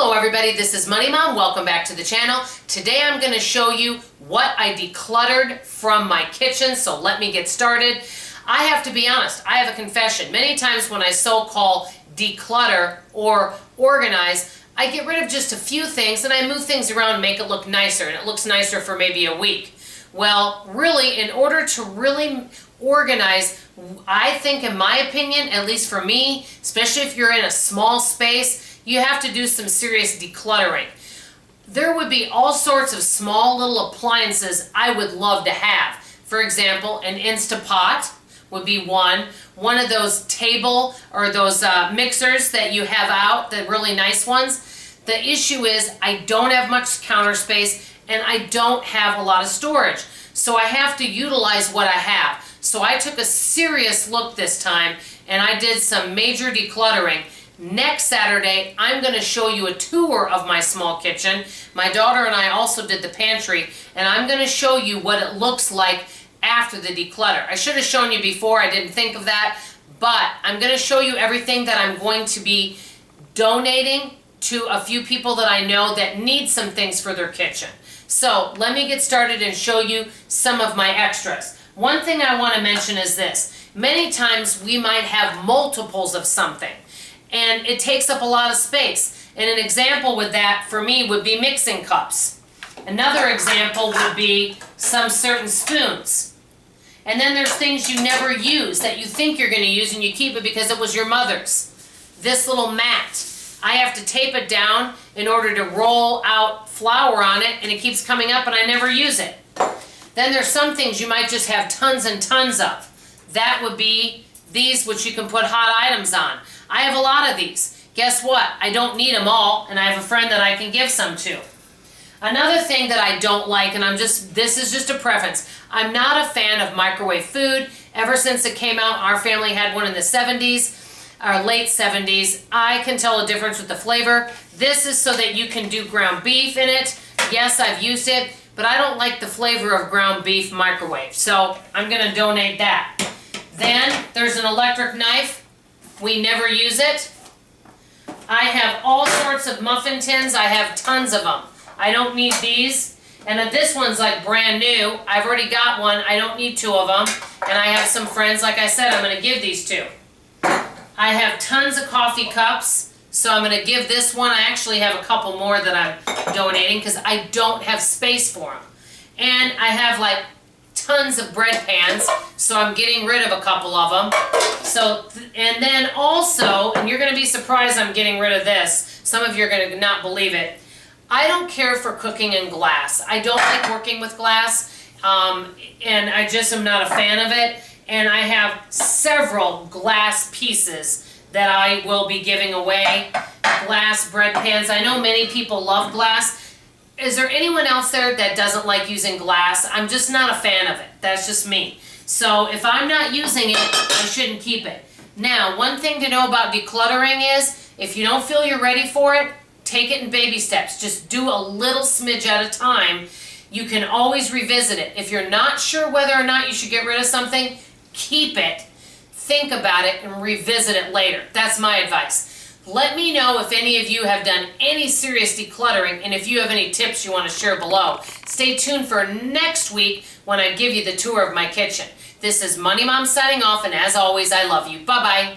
Hello everybody, this is Money Mom. Welcome back to the channel. Today I'm going to show you what I decluttered from my kitchen, so let me get started. I have to be honest, I have a confession. Many times when I so-called declutter or organize, I get rid of just a few things and I move things around and make it look nicer, and it looks nicer for maybe a week. Well, really, in order to really organize, I think, in my opinion, at least for me, especially if you're in a small space, you have to do some serious decluttering. There would be all sorts of small little appliances I would love to have. For example, an Instapot would be one. One of those table or those mixers that you have out, the really nice ones. The issue is I don't have much counter space and I don't have a lot of storage. So I have to utilize what I have. So I took a serious look this time and I did some major decluttering. Next Saturday, I'm going to show you a tour of my small kitchen. My daughter and I also did the pantry, and I'm going to show you what it looks like after the declutter. I should have shown you before, I didn't think of that, but I'm going to show you everything that I'm going to be donating to a few people that I know that need some things for their kitchen. So let me get started and show you some of my extras. One thing I want to mention is this. Many times we might have multiples of something, and it takes up a lot of space. And an example with that for me would be mixing cups. Another example would be some certain spoons. And then there's things you never use that you think you're going to use and you keep it because it was your mother's. This little mat, I have to tape it down in order to roll out flour on it, and it keeps coming up and I never use it. Then there's some things you might just have tons and tons of. That would be these, which you can put hot items on. I have a lot of these. Guess what? I don't need them all, and I have a friend that I can give some to. Another thing that I don't like, and this is just a preference, I'm not a fan of microwave food. Ever since it came out, our family had one in the 70s, or late 70s. I can tell a difference with the flavor. This is so that you can do ground beef in it. Yes, I've used it, but I don't like the flavor of ground beef microwave, so I'm going to donate that. Then there's an electric knife. We never use it. I have all sorts of muffin tins. I have tons of them. I don't need these. And then this one's like brand new. I've already got one. I don't need two of them. And I have some friends, like I said, I'm going to give these to. I have tons of coffee cups. So I'm going to give this one. I actually have a couple more that I'm donating because I don't have space for them. And I have like tons of bread pans, so I'm getting rid of a couple of them. So, and then also, and you're going to be surprised I'm getting rid of this. Some of you are going to not believe it. I don't care for cooking in glass. I don't like working with glass, and I just am not a fan of it. And I have several glass pieces that I will be giving away. Glass bread pans. I know many people love glass. Is there anyone else there that doesn't like using glass? I'm just not a fan of it. That's just me. So if I'm not using it, I shouldn't keep it. Now, one thing to know about decluttering is, if you don't feel you're ready for it, take it in baby steps. Just do a little smidge at a time. You can always revisit it. If you're not sure whether or not you should get rid of something, keep it, think about it, and revisit it later. That's my advice. Let me know if any of you have done any serious decluttering, and if you have any tips you want to share below. Stay tuned for next week when I give you the tour of my kitchen. This is Money Mom signing off, and as always, I love you. Bye-bye.